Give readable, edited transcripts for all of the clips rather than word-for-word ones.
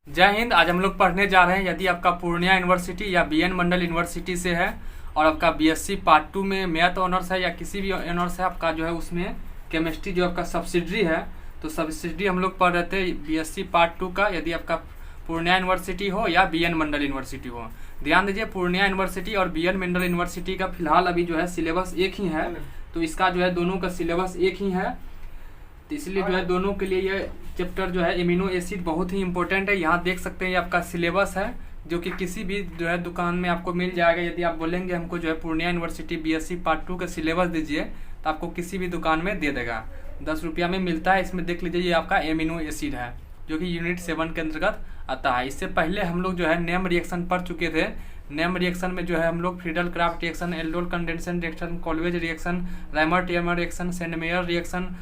जय हिंद। आज हम लोग पढ़ने जा रहे हैं, यदि आपका पूर्णिया यूनिवर्सिटी या बीएन मंडल यूनिवर्सिटी से है और आपका बीएससी पार्ट 2 में मैथ ऑनर्स है या किसी भी ऑनर्स है आपका, जो है उसमें केमिस्ट्री जो आपका सब्सिडरी है, तो सब्सिडरी हम लोग पढ़ रहे थे बीएससी पार्ट 2 का, यदि आपका पूर्णिया यूनिवर्सिटी हो या बीएन मंडल यूनिवर्सिटी हो। ध्यान दीजिए, पूर्णिया यूनिवर्सिटी और बीएन मंडल यूनिवर्सिटी का फिलहाल अभी जो है सिलेबस एक ही है, तो इसका जो है दोनों का सिलेबस एक ही है, तो इसलिए जो है दोनों के लिए ये चैप्टर जो है एमिनो एसिड बहुत ही इंपॉर्टेंट है। यहाँ देख सकते हैं ये आपका सिलेबस है, जो कि किसी भी जो है दुकान में आपको मिल जाएगा। यदि आप बोलेंगे हमको जो है पूर्णिया यूनिवर्सिटी बीएससी पार्ट 2 का सिलेबस दीजिए, तो आपको किसी भी दुकान में दे देगा। 10 रुपया में मिलता है। इसमें देख लीजिए, ये आपका एमिनो एसिड है, जो कि यूनिट 7 के अंतर्गत आता है। इससे पहले हम लोग जो है नेम रिएक्शन पढ़ चुके थे। नेम रिएक्शन में जो है हम लोग Friedel Crafts reaction, aldol condensation reaction, Kolbe's reaction, Reimer Tiemann reaction, Sandmeyer reaction,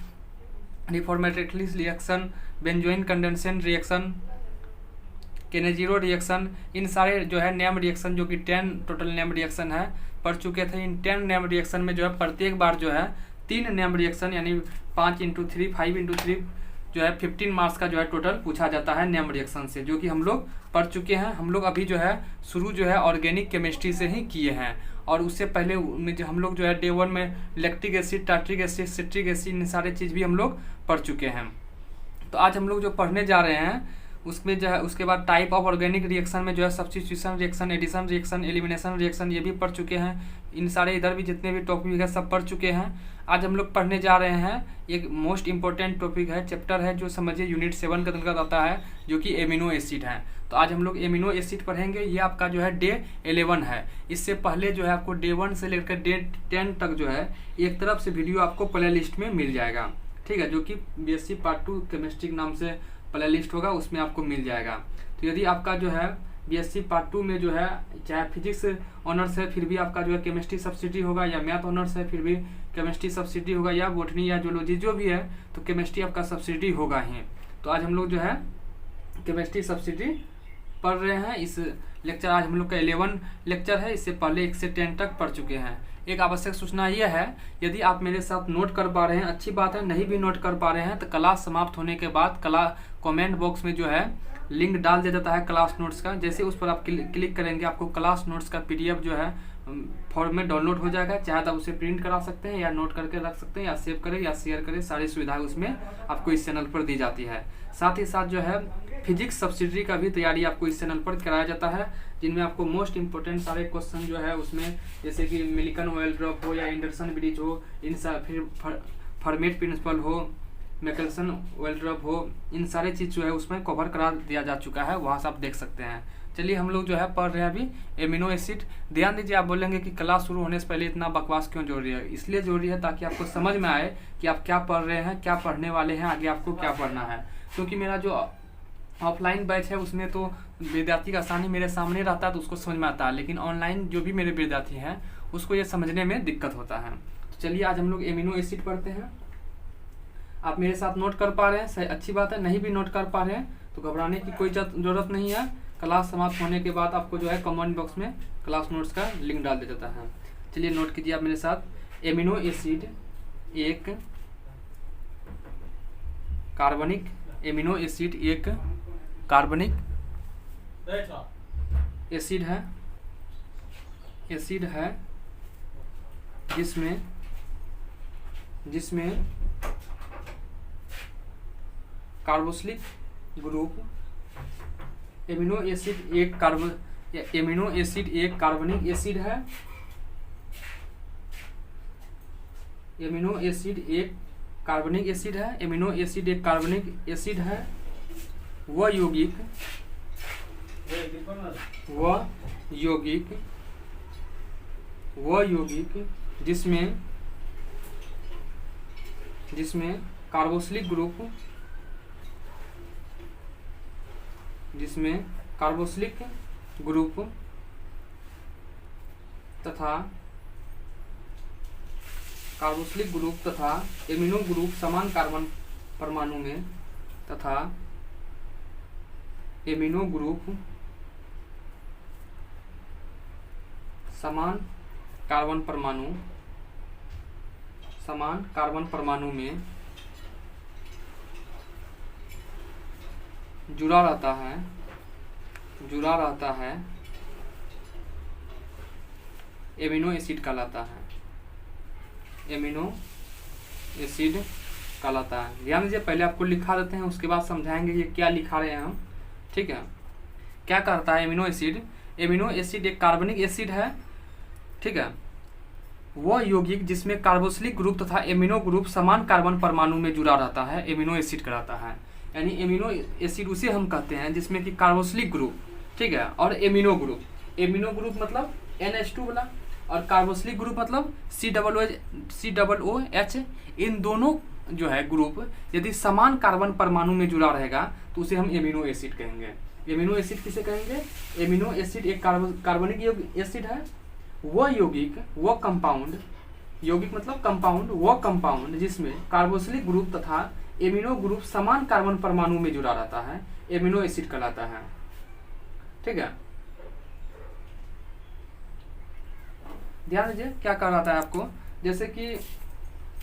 Reformatsky reaction, benzoin condensation reaction, Cannizzaro reaction, इन सारे जो है नेम रिएक्शन, जो कि 10 टोटल नेम रिएक्शन है, पढ़ चुके थे। इन 10 नेम रिएक्शन में जो है प्रत्येक बार जो है 3 नेम रिएक्शन यानी 5x3 5x3 जो है 15 मार्क्स का जो है टोटल पूछा जाता है नेम रिएक्शन से, जो कि हम लोग पढ़ चुके हैं। हम लोग अभी जो है शुरू जो है ऑर्गेनिक केमिस्ट्री से ही किए हैं, और उससे पहले में जो हम लोग जो है डे 1 में lactic acid, tartaric acid, citric acid, इन सारे चीज़ भी हम लोग पढ़ चुके हैं। तो आज हम लोग जो पढ़ने जा रहे हैं उसमें जो है उसके बाद टाइप ऑफ ऑर्गेनिक रिएक्शन में जो है substitution reaction, addition reaction, elimination reaction, ये भी पढ़ चुके हैं। इन सारे इधर भी जितने भी टॉपिक है सब पढ़ चुके हैं। आज हम लोग पढ़ने जा रहे हैं एक मोस्ट इंपॉर्टेंट टॉपिक है, चैप्टर है, जो समझिए यूनिट 7 के अंतर्गत आता है, जो कि एमिनो एसिड है। तो आज हम लोग एमिनो एसिड पढ़ेंगे। ये आपका जो है डे 11 है। इससे पहले जो है आपको डे 1 से लेकर डे 10 तक जो है एक तरफ से वीडियो आपको प्ले लिस्ट में मिल जाएगा, ठीक है, जो कि बीएससी पार्ट 2 केमिस्ट्री के नाम से प्ले लिस्ट होगा, उसमें आपको मिल जाएगा। तो यदि आपका जो है बीएससी पार्ट 2 में जो है चाहे फिजिक्स ऑनर्स है फिर भी आपका जो है केमिस्ट्री सब्सिडी होगा, या मैथ ऑनर्स है फिर भी केमिस्ट्री सब्सिडी होगा, या बोटनी या जूलॉजी जो भी है, तो केमिस्ट्री आपका सब्सिडी होगा ही। तो आज हम लोग जो है केमिस्ट्री सब्सिडी पढ़ रहे हैं। इस लेक्चर आज हम लोग का 11 लेक्चर है। इससे पहले 1 से 10 तक पढ़ चुके हैं। एक आवश्यक सूचना यह है, यदि आप मेरे साथ नोट कर पा रहे हैं अच्छी बात है, नहीं भी नोट कर पा रहे हैं तो क्लास समाप्त होने के बाद कमेंट बॉक्स में जो है लिंक डाल दिया जाता है क्लास नोट्स का। जैसे उस पर आप क्लिक करेंगे, आपको क्लास नोट्स का PDF जो है फॉर्म में डाउनलोड हो जाएगा। चाहे तो आप उसे प्रिंट करा सकते हैं, या नोट करके रख सकते हैं, या सेव करें या शेयर करें, सारी सुविधाएं उसमें आपको इस चैनल पर दी जाती है। साथ ही साथ जो है फिजिक्स सब्सिडरी का भी तैयारी आपको इस चैनल पर कराया जाता है, जिनमें आपको मोस्ट इंपोर्टेंट सारे क्वेश्चन जो है उसमें, जैसे कि मिलिकन ऑयल ड्रॉप हो या एंडरसन ब्रिज हो, इन फिर फर्मेट प्रिंसिपल हो, मैकेल्सन ऑयल ड्रॉप हो, इन सारे चीज़ जो है उसमें कवर करा दिया जा चुका है, वहाँ से आप देख सकते हैं। चलिए हम लोग जो है पढ़ रहे हैं अभी एमिनो एसिड। ध्यान दीजिए, आप बोलेंगे कि क्लास शुरू होने से पहले इतना बकवास क्यों जरूरी है? इसलिए जरूरी है ताकि आपको समझ में आए कि आप क्या पढ़ रहे हैं, क्या पढ़ने वाले हैं, आगे आपको क्या पढ़ना है। क्योंकि मेरा जो ऑफलाइन बैच है उसमें तो विद्यार्थी का आसानी मेरे सामने रहता है तो उसको समझ में आता है, लेकिन ऑनलाइन जो भी मेरे विद्यार्थी हैं उसको ये समझने में दिक्कत होता है। तो चलिए आज हम लोग एमिनो एसिड पढ़ते हैं। आप मेरे साथ नोट कर पा रहे हैं, सही, अच्छी बात है। नहीं भी नोट कर पा रहे हैं तो घबराने की कोई जरूरत नहीं है। क्लास समाप्त होने के बाद आपको जो है कमेंट बॉक्स में क्लास नोट्स का लिंक डाल दिया जाता है। चलिए नोट कीजिए आप मेरे साथ। एमिनो एसिड एक कार्बनिक, एमिनो एसिड एक कार्बनिक एसिड है, जिसमें कार्बोक्सिलिक ग्रुप, एमिनो एसिड एक कार्बनिक एसिड है, एमिनो एसिड एक कार्बनिक एसिड है, एमिनो एसिड एक कार्बनिक एसिड है। वह यौगिक जिसमें कार्बोक्सिलिक ग्रुप तथा एमिनो ग्रुप समान कार्बन परमाणु में तथा एमिनो ग्रुप समान कार्बन परमाणु में जुड़ा रहता है, जुड़ा रहता है एमिनो एसिड कहलाता है। एमिनो एसिड कहलाता है। ध्यान दीजिए, पहले आपको लिखा देते हैं, उसके बाद समझाएंगे कि क्या लिखा रहे हैं हम। ठीक है, क्या करता है एमिनो एसिड? एमिनो एसिड एक कार्बनिक एसिड है। ठीक है, वह यौगिक जिसमें कार्बोक्सिलिक ग्रुप तथा एमिनो ग्रुप समान कार्बन परमाणु में जुड़ा रहता है एमिनो एसिड कहलाता है। यानी एमिनो एसिड उसे हम कहते हैं जिसमें कि कार्बोक्सिलिक ग्रुप, ठीक है, और एमिनो ग्रुप मतलब NH2 वाला, और कार्बोक्सिलिक ग्रुप मतलब COOH, इन दोनों जो है ग्रुप यदि समान कार्बन परमाणु में जुड़ा रहेगा तो उसे हम एमिनो एसिड कहेंगे। एमिनो एसिड किसे कहेंगे? एमिनो एसिड एक कार्बनिक एसिड है। वह यौगिक, वह कंपाउंड, यौगिक मतलब कंपाउंड, वह कंपाउंड जिसमें कार्बोक्सिलिक ग्रुप तथा एमिनो ग्रुप समान कार्बन परमाणु में जुड़ा रहता है एमिनो एसिड कहलाता है। ठीक है, ध्यान दीजिए क्या कह रहा था आपको, जैसे कि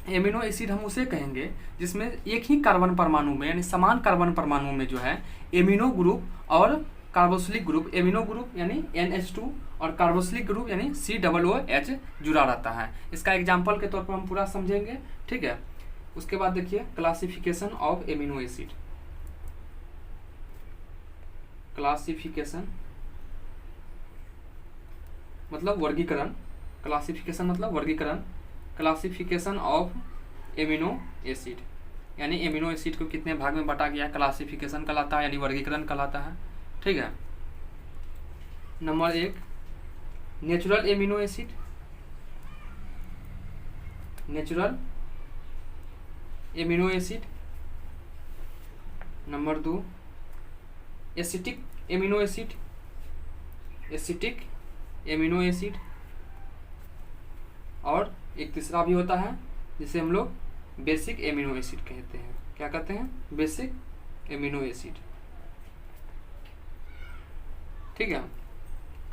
एमिनो एसिड हम उसे कहेंगे जिसमें एक ही कार्बन परमाणु में यानी समान कार्बन परमाणु में जो है एमिनो ग्रुप और कार्बोक्सिलिक ग्रुप, एमिनो ग्रुप यानी NH2 और कार्बोक्सिलिक ग्रुप यानी COOH जुड़ा रहता है। इसका एग्जाम्पल के तौर पर हम पूरा समझेंगे। ठीक है, उसके बाद देखिए classification of amino acid. Classification मतलब वर्गीकरण, क्लासिफिकेशन मतलब वर्गीकरण। क्लासिफिकेशन ऑफ एमिनो एसिड यानी एमिनो एसिड को कितने भाग में बांटा गया, क्लासिफिकेशन कहलाता है यानी वर्गीकरण कहलाता है। ठीक है, number 1 natural amino acid, natural amino acid. Number 2 acetic amino acid, acetic amino acid. और एक तीसरा भी होता है जिसे हम लोग बेसिक एमिनो एसिड कहते हैं। क्या कहते हैं? Basic amino acid. ठीक है,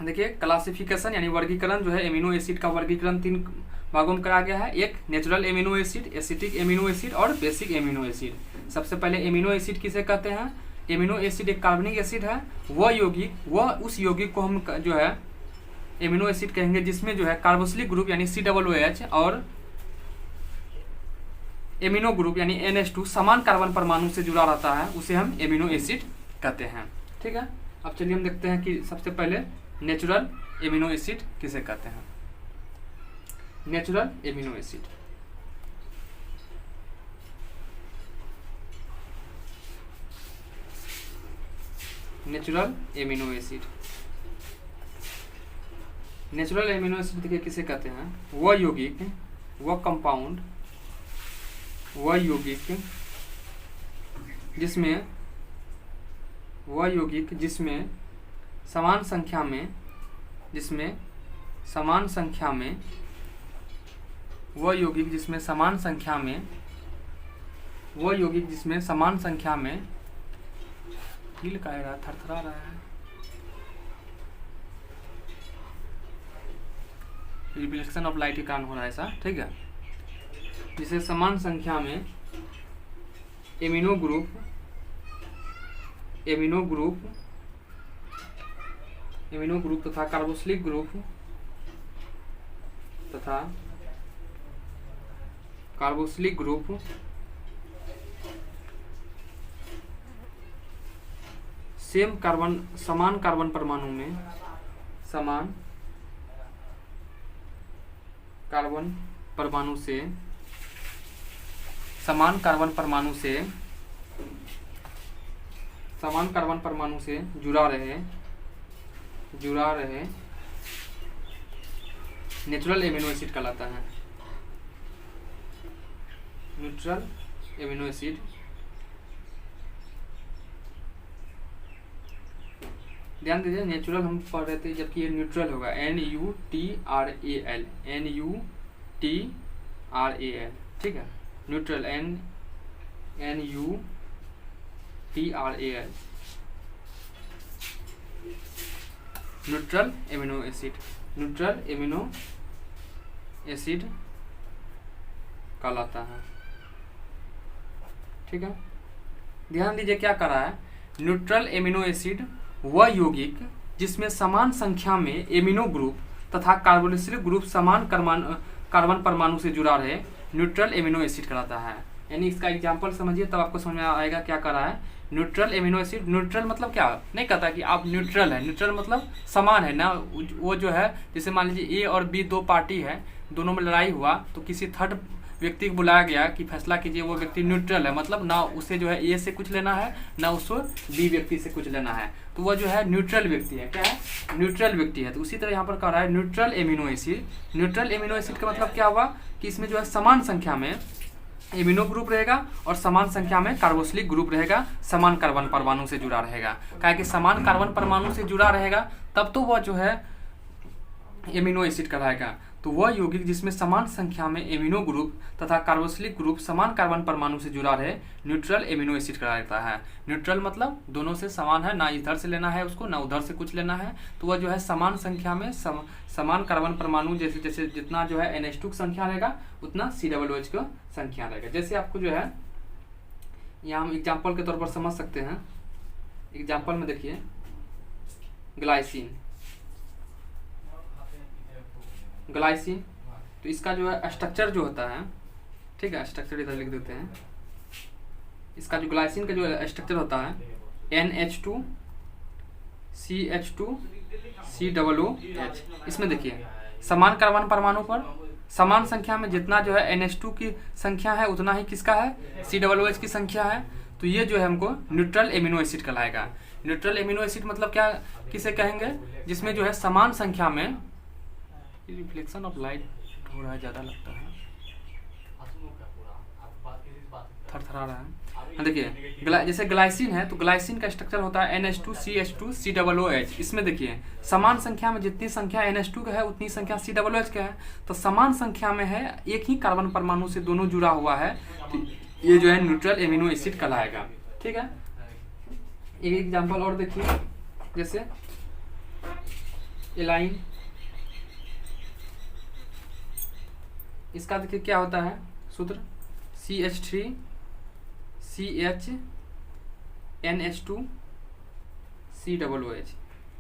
देखिए क्लासिफिकेशन यानी वर्गीकरण जो है एमिनो एसिड का वर्गीकरण 3 भागों में करा गया है। एक natural amino acid, acetic amino acid और बेसिक एमिनो एसिड। सबसे पहले एमिनो एसिड किसे कहते हैं? एमिनो एसिड एक कार्बनिक एसिड है। वह उस यौगिक को हम जो है एमिनो एसिड कहेंगे जिसमें जो है कार्बोक्सिलिक ग्रुप यानी COOH और एमिनो ग्रुप यानी NH2 समान कार्बन परमाणु से जुड़ा रहता है, उसे हम एमिनो एसिड कहते हैं। ठीक है, अब चलिए हम देखते हैं कि सबसे पहले नेचुरल एमिनो एसिड किसे कहते हैं। Natural amino acid, natural amino acid. Natural amino acid देखिए किसे कहते हैं? वह यौगिक, वह कंपाउंड, वह यौगिक जिसमें समान संख्या में, वह यौगिक जिसमें समान संख्या में हिल का रहा, थरथरा रहा है, रिफ्लेक्शन ऑफ लाइट के कारण हो रहा है ऐसा। ठीक है, जिसे समान संख्या में एमिनो ग्रुप तथा कार्बोक्सिलिक ग्रुप समान कार्बन परमाणु में, समान कार्बन परमाणु से जुड़ा रहे नेचुरल एमिनो एसिड कहलाता है। Natural amino acid. ध्यान दीजिए, नेचुरल हम पढ़ रहे थे जबकि ये न्यूट्रल होगा, NUTRAL, NUTRAL। ठीक है, neutral NUTRAL, neutral amino acid, neutral amino acid कहलाता है। ठीक है, ध्यान दीजिए क्या कर रहा है, न्यूट्रल एमिनो एसिड वह यौगिक जिसमें समान संख्या में एमिनो ग्रुप तथा कार्बोक्सिलिक ग्रुप समान कार्बन परमाणु से जुड़ा रहे न्यूट्रल एमिनो एसिड कहलाता है। यानी इसका एग्जाम्पल समझिए तब आपको समझ में आएगा क्या कर रहा है। न्यूट्रल एमिनो एसिड, न्यूट्रल मतलब क्या नहीं कहता कि आप न्यूट्रल है, न्यूट्रल मतलब समान है ना। वो जो है जैसे मान लीजिए ए और बी दो पार्टी है, दोनों में लड़ाई हुआ तो किसी थर्ड व्यक्ति को बुलाया गया कि फैसला कीजिए, वो व्यक्ति न्यूट्रल है, मतलब ना उसे जो है ए से कुछ लेना है ना उसको बी व्यक्ति से कुछ लेना है, तो वह जो है न्यूट्रल व्यक्ति है। क्या है? न्यूट्रल व्यक्ति है। तो उसी तरह यहाँ पर कह रहा है neutral amino acid. Neutral amino acid का मतलब क्या हुआ कि इसमें जो है समान संख्या में एमिनो ग्रुप रहेगा और समान संख्या में कार्बोक्सिलिक ग्रुप रहेगा, समान कार्बन परमाणु से जुड़ा रहेगा। क्या कि समान कार्बन परमाणु से जुड़ा रहेगा तब तो वह जो है एमिनो एसिड कहलाएगा। तो वह यौगिक जिसमें समान संख्या में एमिनो ग्रुप तथा कार्बोक्सिलिक ग्रुप समान कार्बन परमाणु से जुड़ा रहे न्यूट्रल एमिनो एसिड कहलाता है। न्यूट्रल मतलब दोनों से समान है, ना इधर से लेना है उसको ना उधर से कुछ लेना है, तो वह जो है समान संख्या में समान कार्बन परमाणु जैसे जैसे जितना जो है NH2 की संख्या रहेगा उतना COOH का संख्या रहेगा। जैसे आपको जो है यहाँ हम एग्जाम्पल के तौर पर समझ सकते हैं। एग्जाम्पल में देखिए ग्लाइसिन, ग्लाइसिन तो इसका जो है स्ट्रक्चर जो होता है, ठीक है, स्ट्रक्चर इधर लिख देते हैं। इसका जो ग्लाइसिन का जो स्ट्रक्चर होता है NH2 CH2 COOH। इसमें देखिए समान कार्बन परमाणु पर समान संख्या में जितना जो है NH2 की संख्या है उतना ही किसका है COOH की संख्या है। तो ये जो है हमको न्यूट्रल एमिनो एसिड कहलाएगा। न्यूट्रल एमिनो एसिड मतलब क्या किसे कहेंगे? जिसमें जो है समान संख्या में रिफ्लेक्शन ऑफ लाइट हो रहा है, ज़्यादा लगता है, थरथरा रहा है। देखिए जैसे ग्लाइसिन है तो ग्लाइसिन का स्ट्रक्चर होता है NH2 CH2 COOH। इसमें देखिए समान संख्या में जितनी संख्या NH2 का है उतनी संख्या COOH का है, तो समान संख्या में है, एक ही कार्बन परमाणु से दोनों जुड़ा हुआ है, तो ये जो है न्यूट्रल एमिनो एसिड कहलाएगा। ठीक है, एक एग्जाम्पल और देखिए, जैसे एलाइन, इसका देखिए क्या होता है सूत्र CH3 CH NH2 COOH।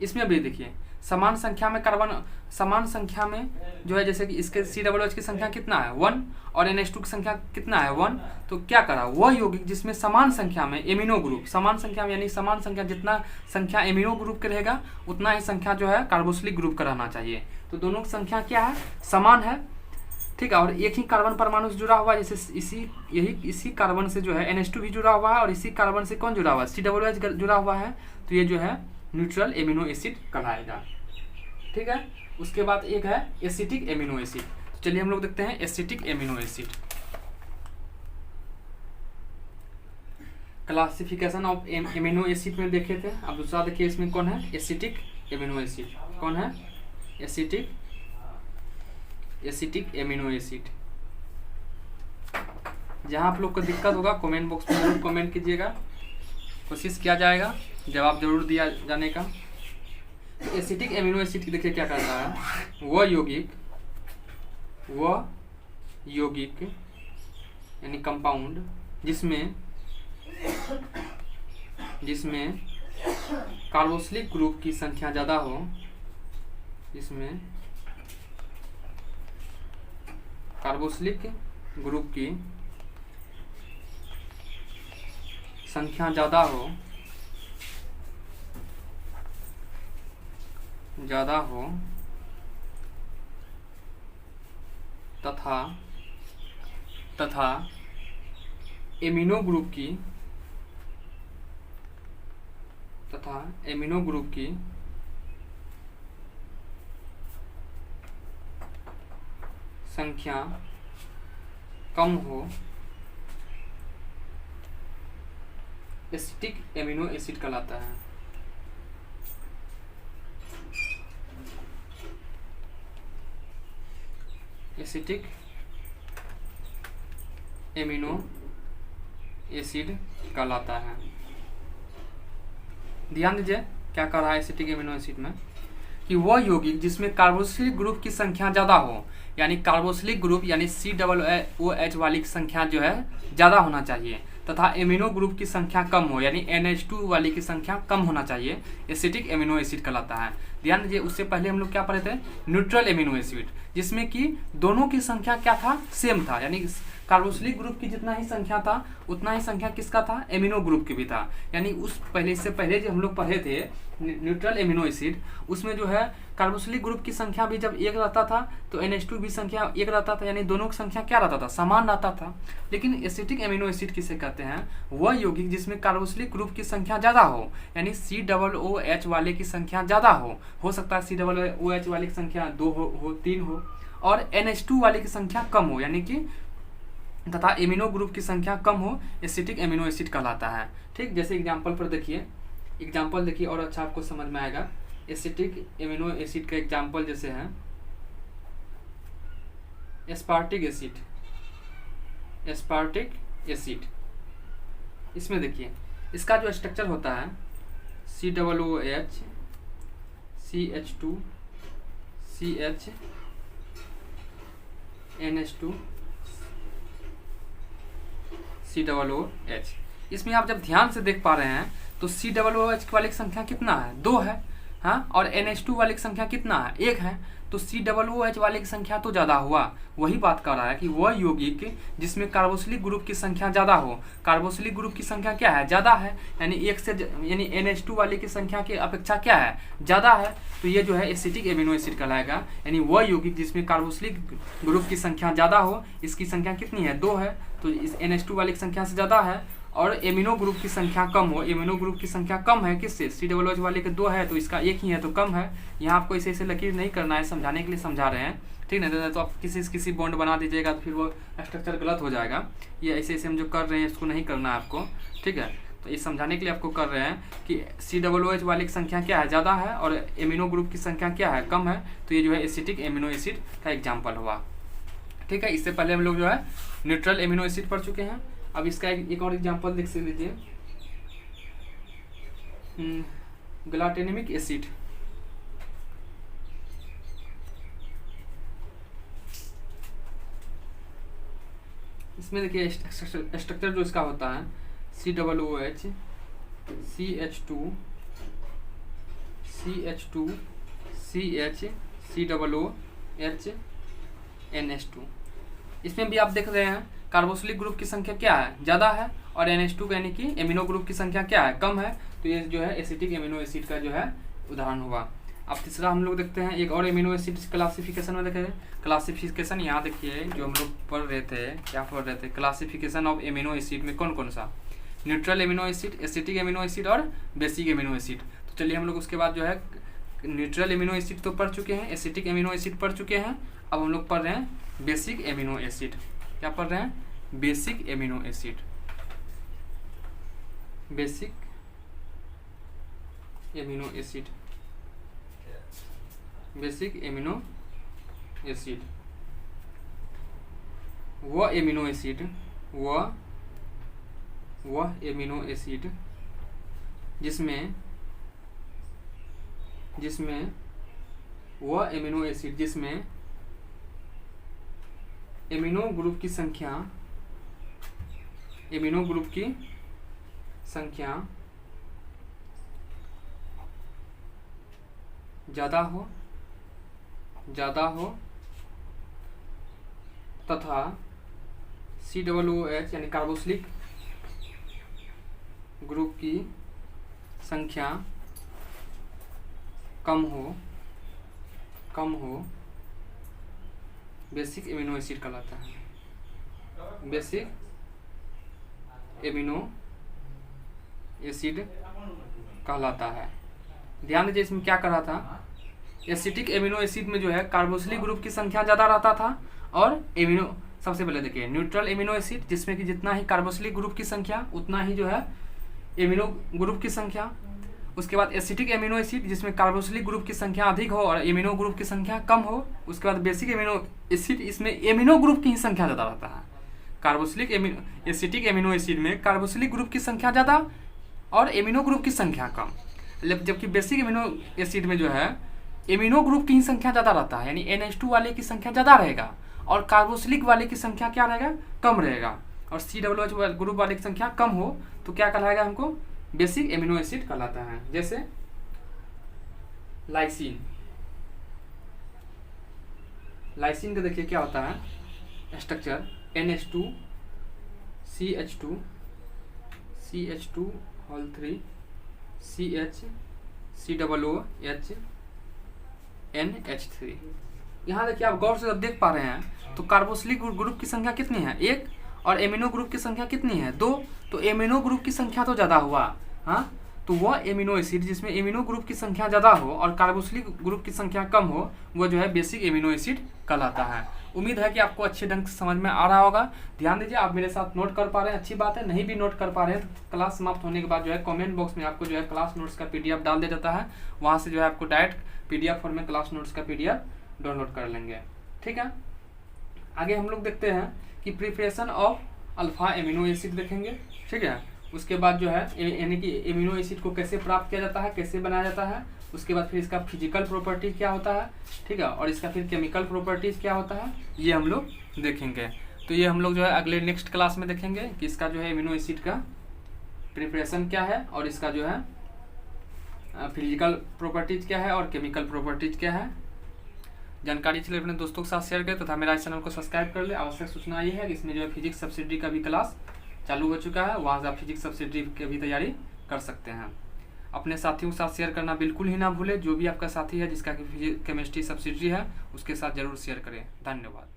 इसमें भी देखिए समान संख्या में कार्बन, समान संख्या में जो है जैसे कि इसके COOH की संख्या कितना है 1 और NH2 की संख्या कितना है 1, तो क्या करा वह यौगिक जिसमें समान संख्या में एमिनो ग्रुप, समान संख्या में यानी समान संख्या जितना संख्या एमिनो ग्रुप के रहेगा उतना ही संख्या जो है कार्बोक्सिलिक ग्रुप का रहना चाहिए। तो दोनों की संख्या क्या है समान है, ठीक है, और एक ही कार्बन परमाणु से जुड़ा हुआ है। जैसे इसी कार्बन से जो है NH2 भी जुड़ा हुआ है और इसी कार्बन से कौन जुड़ा हुआ है COOH जुड़ा हुआ है, तो ये जो है न्यूट्रल एमिनो एसिड कहलाएगा। ठीक है, उसके बाद एक है एसिटिक एमिनो एसिड। तो चलिए हम लोग देखते हैं acetic amino acid. Classification of amino acid में देखे थे, अब दूसरा देखिए इसमें कौन है एसिटिक एमिनो एसिड। कौन है एसिटिक एमिनो एसिड। जहां आप लोग को दिक्कत होगा कमेंट बॉक्स में जरूर कमेंट कीजिएगा, कोशिश किया जाएगा जवाब जरूर दिया जाने का। तो एसिटिक एमिनो एसिड देखिए क्या करता है, वह यौगिक यानी कंपाउंड जिसमें कार्बोक्सिलिक ग्रुप की संख्या ज़्यादा हो, जिसमें कार्बोक्सिलिक ग्रुप की संख्या ज़्यादा हो तथा एमिनो ग्रुप की संख्या कम हो, एसिटिक एमिनो एसिड कहलाता है। एसिटिक एमिनो एसिड कहलाता है। ध्यान दीजिए क्या कर रहा है एसिटिक एमिनो एसिड में, कि वह यौगिक जिसमें कार्बोक्सिलिक ग्रुप की संख्या ज़्यादा हो, यानी कार्बोक्सिलिक ग्रुप यानी COOH वाली की संख्या जो है ज़्यादा होना चाहिए, तथा एमिनो ग्रुप की संख्या कम हो, यानी NH2 वाले की संख्या कम होना चाहिए, एसिटिक एमिनो एसिड कहलाता है। ध्यान दीजिए, उससे पहले हम लोग क्या पढ़े थे, न्यूट्रल एमिनो एसिड, जिसमें कि दोनों की संख्या क्या था, सेम था, यानी कार्बोक्सिलिक ग्रुप की जितना ही संख्या था उतना ही संख्या किसका था, एमिनो ग्रुप की भी था। यानी उस पहले, इससे पहले जो हम लोग पढ़े थे न्यूट्रल एमिनो एसिड, उसमें जो है कार्बोक्सिलिक ग्रुप की संख्या भी जब एक रहता था तो NH2 भी संख्या एक रहता था, यानी दोनों की संख्या क्या रहता था, समान रहता था। लेकिन एसिटिक एमिनो एसिड किसे कहते हैं, वह यौगिक जिसमें कार्बोक्सिलिक ग्रुप की संख्या ज़्यादा हो, यानी COOH वाले की संख्या ज़्यादा हो सकता है COOH वाले की संख्या 2 हो 3 हो, और NH2 वाले की संख्या कम हो, यानी कि तथा एमिनो ग्रुप की संख्या कम हो, एसिटिक एमिनो एसिड कहलाता है। ठीक, जैसे एग्जाम्पल पर देखिए, एग्जाम्पल देखिए और अच्छा आपको समझ में आएगा। एसिटिक एमिनो एसिड का एग्जाम्पल जैसे है एस्पार्टिक एसिड, एस्पार्टिक एसिड। इसमें देखिए इसका जो स्ट्रक्चर होता है COOH CH2 CH NH2 COOH। इसमें आप जब ध्यान से देख पा रहे हैं तो COOH वाले की संख्या कितना है, 2 है, हाँ, और NH2 वाले की संख्या कितना है, 1 है, तो COOH वाले की संख्या तो ज़्यादा हुआ। वही बात कर रहा है कि वह यौगिक जिसमें कार्बोक्सिलिक ग्रुप की संख्या ज़्यादा हो, कार्बोक्सिलिक ग्रुप की संख्या क्या है, ज़्यादा है, यानी यानी NH2 वाले की संख्या की अपेक्षा क्या है, ज़्यादा है, तो ये जो है एसिटिक एमिनो एसिड कहलाएगा। यानी वह यौगिक जिसमें कार्बोक्सिलिक ग्रुप की संख्या ज़्यादा हो, इसकी संख्या कितनी है, 2 है, तो इस NH2 वाले की संख्या से ज़्यादा है, और एमिनो ग्रुप की संख्या कम हो, एमिनो ग्रुप की संख्या कम है किससे, COOH वाले के 2 है तो इसका 1 ही है तो कम है। यहाँ आपको ऐसे लकीर नहीं करना है, समझाने के लिए समझा रहे हैं, ठीक है, तो आप किसी बॉन्ड बना दीजिएगा तो फिर वो स्ट्रक्चर गलत हो जाएगा। ये ऐसे हम जो कर रहे हैं इसको नहीं करना है आपको, ठीक है, तो ये समझाने के लिए आपको कर रहे हैं कि COOH वाले की संख्या क्या है, ज़्यादा है, और एमिनो ग्रुप की संख्या क्या है, कम है, तो ये जो है एसिटिक एमिनो एसिड का एग्जाम्पल हुआ। ठीक है, इससे पहले हम लोग जो है न्यूट्रल एमिनो एसिड पढ़ चुके हैं। अब इसका एक और एग्जांपल देख लीजिए, ग्लाटेनेमिक एसिड। इसमें देखिए स्ट्रक्चर जो इसका होता है COOH CH2 CH2 CH COOH NH2। इसमें भी आप देख रहे हैं कार्बोक्सिलिक ग्रुप की संख्या क्या है, ज़्यादा है, और NH2 यानी कि एमिनो ग्रुप की संख्या क्या है, कम है, तो ये जो है एसिटिक एमिनो एसिड का जो है उदाहरण हुआ। अब तीसरा हम लोग देखते हैं एक और एमिनो एसिड क्लासिफिकेशन में देखें, क्लासिफिकेशन यहाँ देखिए जो हम लोग पढ़ रहे थे, क्या पढ़ रहे थे, क्लासिफिकेशन ऑफ एमिनो एसिड में कौन कौन सा, neutral amino acid, acetic amino acid और बेसिक एमिनो एसिड। तो चलिए हम लोग उसके बाद जो है न्यूट्रल एमिनो एसिड तो पढ़ चुके हैं, एसिटिक एमिनो एसिड पढ़ चुके हैं, अब हम लोग पढ़ रहे हैं बेसिक एमिनो एसिड। क्या पढ़ रहे हैं, basic amino acid, basic amino acid, basic amino acid. वह एमिनो एसिड, वह एमिनो एसिड जिसमें वह एमिनो एसिड जिसमें एमिनो ग्रुप की संख्या ज़्यादा हो तथा COOH यानी कार्बोक्सिलिक ग्रुप की संख्या कम हो बेसिक एमिनो एसिड कहलाता है, बेसिक एमिनो एसिड कहलाता है। ध्यान दीजिए इसमें क्या कर रहा था, एसिटिक एमिनो एसिड में जो है कार्बोक्सिलिक ग्रुप की संख्या ज़्यादा रहता था, और एमिनो, सबसे पहले देखिए न्यूट्रल एमिनो एसिड जिसमें कि जितना ही कार्बोक्सिलिक ग्रुप की संख्या उतना ही जो है एमिनो ग्रुप की संख्या। उसके बाद एसिटिक एमिनो एसिड जिसमें कार्बोक्सिलिक ग्रुप की संख्या अधिक हो और एमिनो ग्रुप की संख्या कम हो। उसके बाद बेसिक एमिनो एसिड, इसमें एमिनो ग्रुप की ही संख्या ज़्यादा रहता है। कार्बोक्सिलिक एसिटिक एमिनो एसिड में कार्बोक्सिलिक ग्रुप की संख्या ज़्यादा और एमिनो ग्रुप की संख्या कम, जबकि बेसिक एमिनो एसिड में जो है एमिनो ग्रुप की ही संख्या ज़्यादा रहता है, यानी NH2 वाले की संख्या ज़्यादा रहेगा और कार्बोक्सिलिक वाले की संख्या क्या रहेगा, कम रहेगा। और COOH ग्रुप वाले की संख्या कम हो तो क्या कहलाएगा हमको, बेसिक एमिनो एसिड कहलाता है। जैसे लाइसिन, लाइसिन का देखिए क्या होता है structure, NH2 CH2 CH2 whole 3 CH COOH NH3। यहाँ देखिए आप गौर से जब देख पा रहे हैं तो कार्बोक्सिलिक ग्रुप की संख्या कितनी है, 1, और एमिनो ग्रुप की संख्या कितनी है, 2। तो एमिनो ग्रुप की संख्या तो ज़्यादा हुआ, हाँ, तो वह एमिनो एसिड जिसमें एमिनो ग्रुप की संख्या ज़्यादा हो और कार्बोक्सिलिक ग्रुप की संख्या कम हो, वह जो है बेसिक एमिनो एसिड कहलाता है। उम्मीद है कि आपको अच्छे ढंग से समझ में आ रहा होगा। ध्यान दीजिए, आप मेरे साथ नोट कर पा रहे हैं, अच्छी बात है। नहीं भी नोट कर पा रहे हैं तो क्लास समाप्त होने के बाद जो है कमेंट बॉक्स में आपको जो है क्लास नोट्स का PDF डाल दिया जाता है, वहाँ से जो है आपको डायरेक्ट PDF फॉर्म में क्लास नोट्स का PDF डाउनलोड कर लेंगे। ठीक है, आगे हम लोग देखते हैं कि preparation of alpha amino acid देखेंगे। ठीक है, उसके बाद जो है यानी कि एमिनो एसिड को कैसे प्राप्त किया जाता है, कैसे बनाया जाता है, उसके बाद फिर इसका फिजिकल प्रॉपर्टीज क्या होता है, ठीक है, और इसका फिर केमिकल प्रॉपर्टीज क्या होता है, ये हम लोग देखेंगे। तो ये हम लोग जो है अगले नेक्स्ट क्लास में देखेंगे कि इसका जो है एमिनो एसिड का प्रिपरेशन क्या है और इसका जो है फिजिकल प्रॉपर्टीज क्या है और केमिकल प्रॉपर्टीज क्या है। जानकारी के लिए अपने दोस्तों के साथ शेयर करें तथा मेरा इस चैनल को सब्सक्राइब कर ले। आवश्यक सूचना ये है कि इसमें जो है फिजिक्स सब्सिडी का भी क्लास चालू हो चुका है, वहाँ से आप फिजिक्स सब्सिडी की भी तैयारी कर सकते हैं। अपने साथियों के साथ शेयर करना बिल्कुल ही ना भूलें। जो भी आपका साथी है जिसका केमिस्ट्री सब्सिडी है उसके साथ जरूर शेयर करें। धन्यवाद।